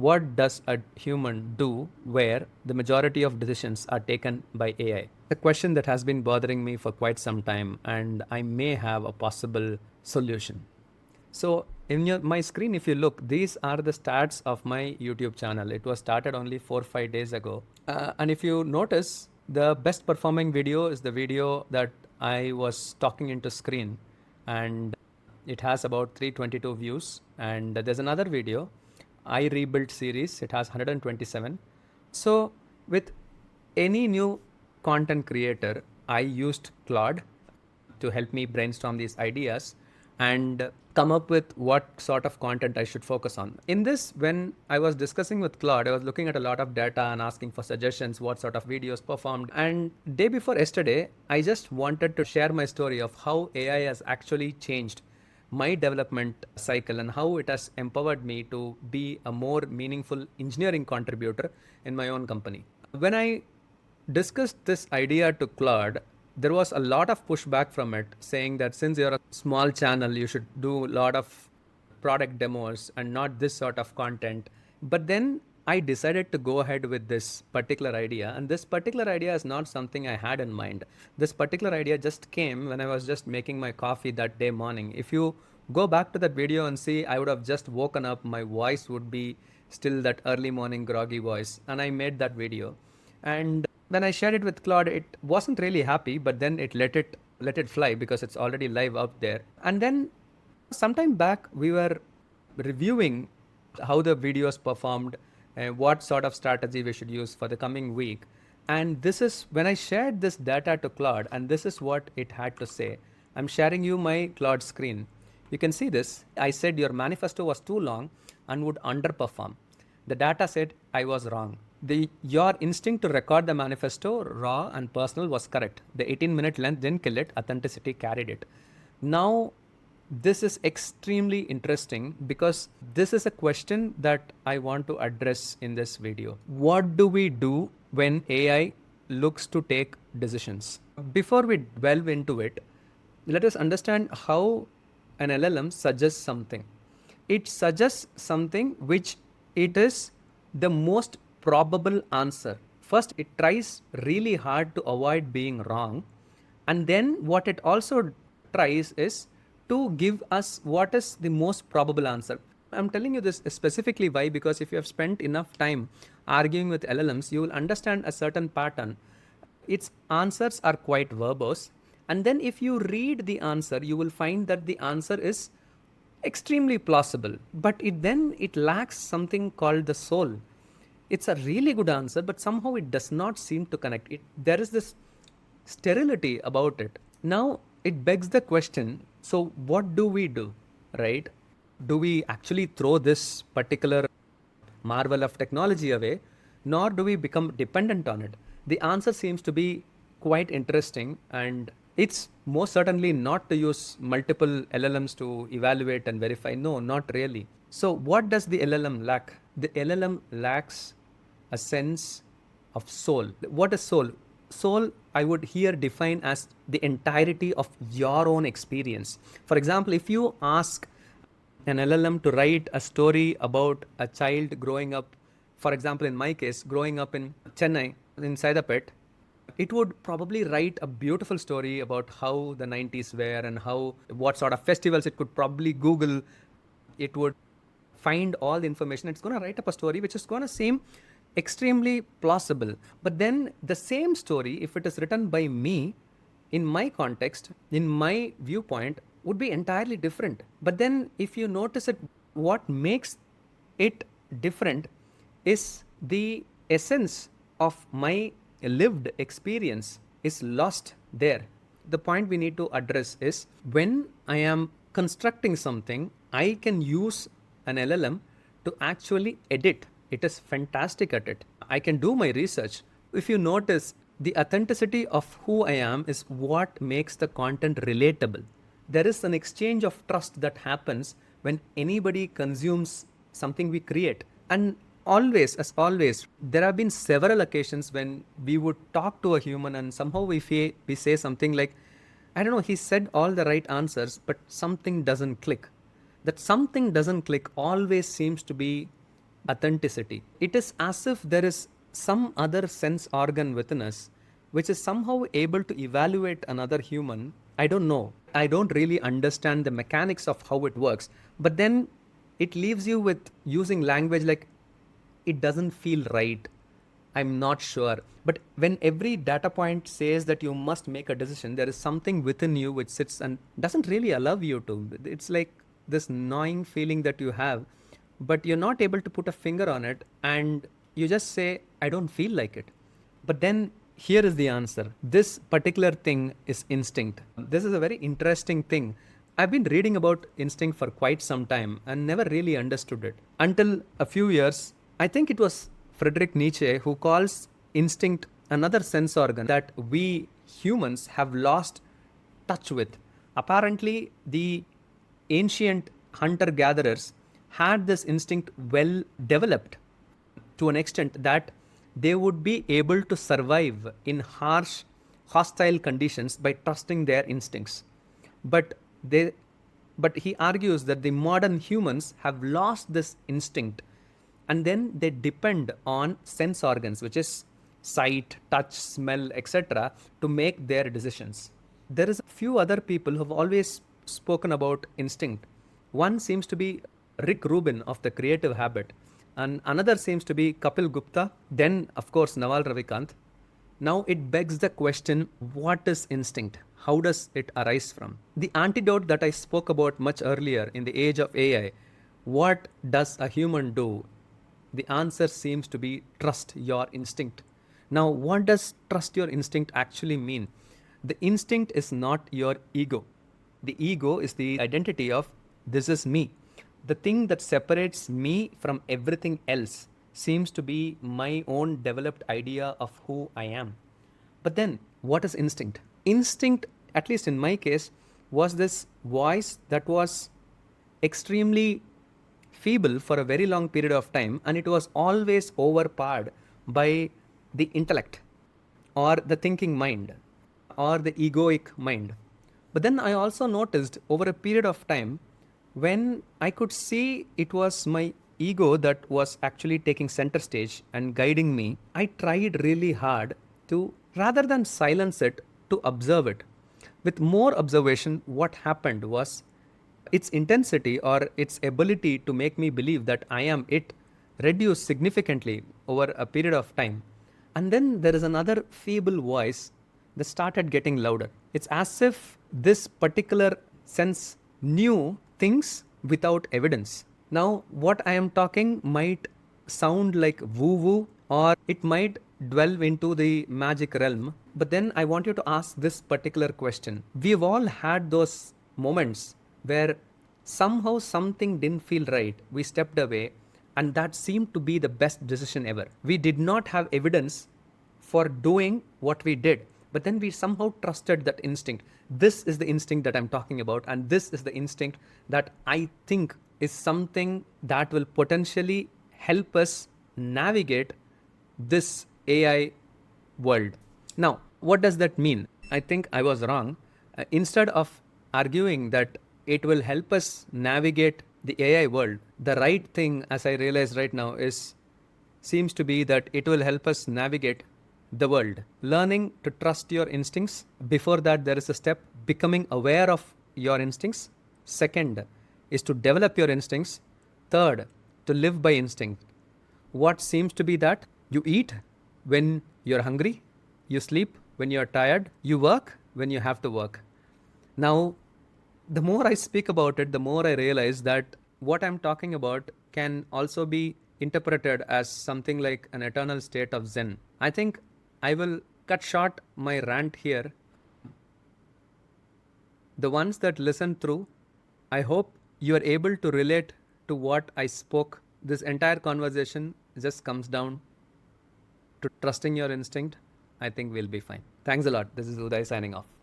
what does a human do where the majority of decisions are taken by AI? A question that has been bothering me for quite some time, and I may have a possible solution. So in my screen, if you look, these are the stats of my YouTube channel. It was started only 4 or 5 days ago. And if you notice, the best performing video is the video that I was talking into screen, and it has about 322 views. And there's another video, I rebuilt series. It has 127. So with any new content creator, I used Claude to help me brainstorm these ideas and come up with what sort of content I should focus on. In this, when I was discussing with Claude, I was looking at a lot of data and asking for suggestions, what sort of videos performed. And day before yesterday, I just wanted to share my story of how AI has actually changed my development cycle and how it has empowered me to be a more meaningful engineering contributor in my own company. When I discussed this idea to Claude, there was a lot of pushback from it, saying that since you're a small channel, you should do a lot of product demos and not this sort of content. But then I decided to go ahead with this particular idea. And this particular idea is not something I had in mind. This particular idea just came when I was just making my coffee that day morning. If you go back to that video and see, I would have just woken up, my voice would be still that early morning groggy voice. And I made that video. And when I shared it with Claude, it wasn't really happy, but then it let it fly because it's already live out there. And then sometime back, we were reviewing how the videos performed and what sort of strategy we should use for the coming week. And this is when I shared this data to Claude, and this is what it had to say. I'm sharing you my Claude screen. You can see this. I said your manifesto was too long and would underperform. The data said I was wrong. Your instinct to record the manifesto raw and personal was correct. The 18-minute length didn't kill it, authenticity carried it. Now, this is extremely interesting because this is a question that I want to address in this video. What do we do when AI looks to take decisions? Before we delve into it, let us understand how an LLM suggests something. It suggests something which it is the most probable answer. First, it tries really hard to avoid being wrong. And then what it also tries is to give us what is the most probable answer. I'm telling you this specifically why, because if you have spent enough time arguing with LLMs, you will understand a certain pattern. Its answers are quite verbose. And then if you read the answer, you will find that the answer is extremely plausible, but it lacks something called the soul. It's a really good answer, but somehow it does not seem to connect. There is this sterility about it. Now, it begs the question, so what do we do, right? Do we actually throw this particular marvel of technology away, nor do we become dependent on it? The answer seems to be quite interesting, and it's most certainly not to use multiple LLMs to evaluate and verify. No, not really. So what does the LLM lack? The LLM lacks a sense of soul. What is soul? Soul, I would here define as the entirety of your own experience. For example, if you ask an LLM to write a story about a child growing up, for example, in my case, growing up in Chennai, in Saidapet, it would probably write a beautiful story about how the 90s were and what sort of festivals it could probably Google. It would find all the information. It's going to write up a story which is going to seem extremely plausible. But then the same story, if it is written by me, in my context, in my viewpoint, would be entirely different. But then if you notice it, what makes it different is the essence of my lived experience is lost there. The point we need to address is when I am constructing something, I can use an LLM to actually edit. It is fantastic at it. I can do my research. If you notice, the authenticity of who I am is what makes the content relatable. There is an exchange of trust that happens when anybody consumes something we create. And always, as always, there have been several occasions when we would talk to a human and somehow we say something like, I don't know, he said all the right answers, but something doesn't click. That something doesn't click always seems to be authenticity. It is as if there is some other sense organ within us which is somehow able to evaluate another human. I don't know. I don't really understand the mechanics of how it works. But then it leaves you with using language like, it doesn't feel right. I'm not sure. But when every data point says that you must make a decision, there is something within you which sits and doesn't really allow you to. It's like this gnawing feeling that you have, but you're not able to put a finger on it, and you just say, I don't feel like it. But then here is the answer. This particular thing is instinct. This is a very interesting thing. I've been reading about instinct for quite some time and never really understood it. Until a few years, I think it was Friedrich Nietzsche who calls instinct another sense organ that we humans have lost touch with. Apparently, the ancient hunter gatherers had this instinct well developed to an extent that they would be able to survive in harsh, hostile conditions by trusting their instincts. But they, but he argues that the modern humans have lost this instinct, and then they depend on sense organs, which is sight, touch, smell, etc., to make their decisions. There is a few other people who have always spoken about instinct. One seems to be Rick Rubin of The Creative Habit, and another seems to be Kapil Gupta, then of course Naval Ravikant. Now it begs the question, what is instinct? How does it arise from? The antidote that I spoke about much earlier in the age of AI, what does a human do? The answer seems to be trust your instinct. Now, what does trust your instinct actually mean? The instinct is not your ego. The ego is the identity of this is me. The thing that separates me from everything else seems to be my own developed idea of who I am. But then, what is instinct? Instinct, at least in my case, was this voice that was extremely feeble for a very long period of time, and it was always overpowered by the intellect or the thinking mind or the egoic mind. But then I also noticed over a period of time when I could see it was my ego that was actually taking center stage and guiding me, I tried really hard to, rather than silence it, to observe it. With more observation, what happened was its intensity or its ability to make me believe that I am it reduced significantly over a period of time. And then there is another feeble voice that started getting louder. It's as if this particular sense knew things without evidence. Now, what I am talking might sound like woo woo, or it might delve into the magic realm. But then I want you to ask this particular question. We've all had those moments where somehow something didn't feel right. We stepped away, and that seemed to be the best decision ever. We did not have evidence for doing what we did, but then we somehow trusted that instinct. This is the instinct that I'm talking about, and this is the instinct that I think is something that will potentially help us navigate this AI world. Now, what does that mean? I think I was wrong. Instead of arguing that it will help us navigate the AI world, the right thing, as I realize right now, seems to be that it will help us navigate the world. Learning to trust your instincts. Before that, there is a step, becoming aware of your instincts. Second is to develop your instincts. Third, to live by instinct. What seems to be that? You eat when you're hungry, you sleep when you're tired, you work when you have to work. Now, the more I speak about it, the more I realize that what I'm talking about can also be interpreted as something like an eternal state of Zen. I think I will cut short my rant here. The ones that listen through, I hope you are able to relate to what I spoke. This entire conversation just comes down to trusting your instinct. I think we'll be fine. Thanks a lot. This is Uday signing off.